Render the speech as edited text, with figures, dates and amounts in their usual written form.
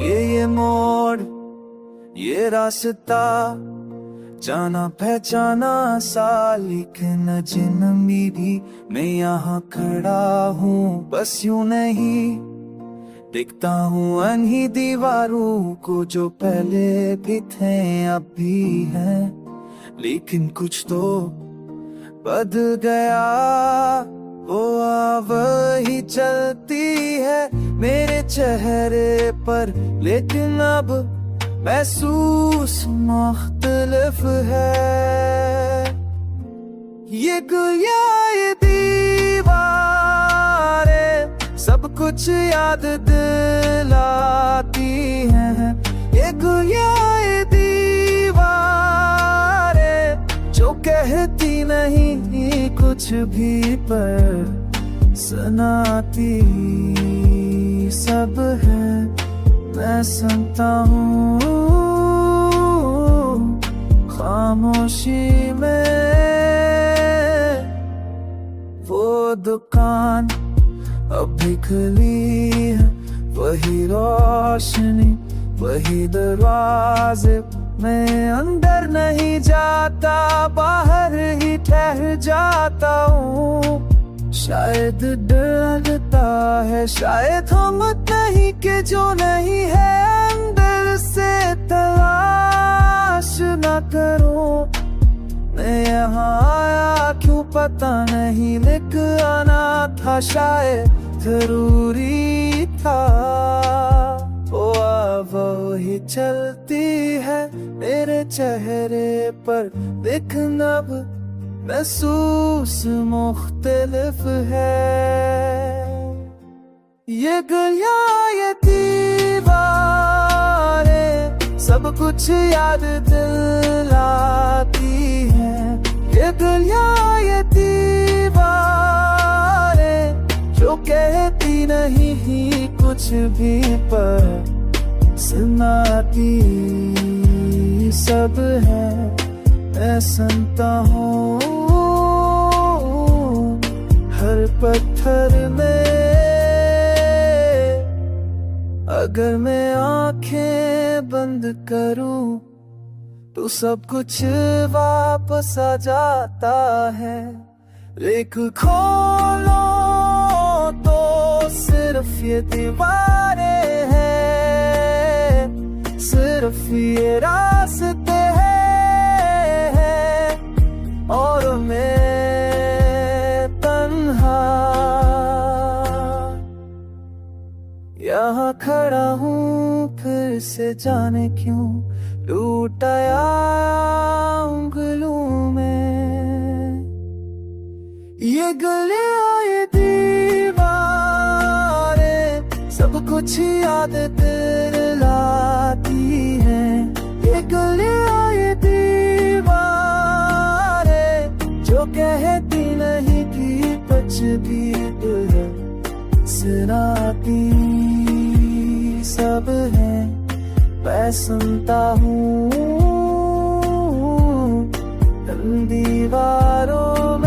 ये मोड़, ये रास्ता जाना पहचाना सा, लेकिन जिंदगी भी मैं यहाँ खड़ा हूँ बस यूं नहीं। देखता हूँ अनही दीवारों को जो पहले भी थे अब भी हैं, लेकिन कुछ तो बदल गया। वो वही चलती है मेरे चेहरे पर, लेकिन अब महसूस मुख्तलिफ है। ये गुया ये दीवारें सब कुछ याद दिलाती हैं। ये गुया ये दीवारें जो कहती नहीं कुछ भी पर सुनाती सब है। मैं सुनता हूँ खामोशी में। वो दुकान अब भी खुली है, वही रोशनी वही दरवाजे। मैं अंदर नहीं जाता, बाहर ही ठहर जाता हूँ। शायद डर लगता है, शायद हिम्मत नहीं कि जो नहीं है अंदर से तलाश न करूं। मैं यहाँ आया क्यों पता नहीं, लेकिन आना था शायद जरूरी था। वो वही चलती है मेरे चेहरे पर, लेकिन अब महसूस मुख्तलिफ है। ये गलियां ये दीवारें सब कुछ याद दिलाती हैं। ये गलियां ये दीवारें जो कहती नहीं कुछ भी पर सुनाती सब है। मैं सुनता हूँ हर पत्थर में। अगर मैं आंखें बंद करूं तो सब कुछ वापस आ जाता है। एक खोलो तो सिर्फ ये दीवारें हैं, सिर्फ ये रास्ते और मैं तन्हा यहाँ खड़ा हूँ फिर से, जाने क्यों टूट आया उंगलियों में। ये गलियां ये दीवारें सब कुछ याद दिलाती हैं। ये गलियां ये कहती नहीं कि कुछ भी सुनाती सब है। मैं सुनता हूँ दीवारों में।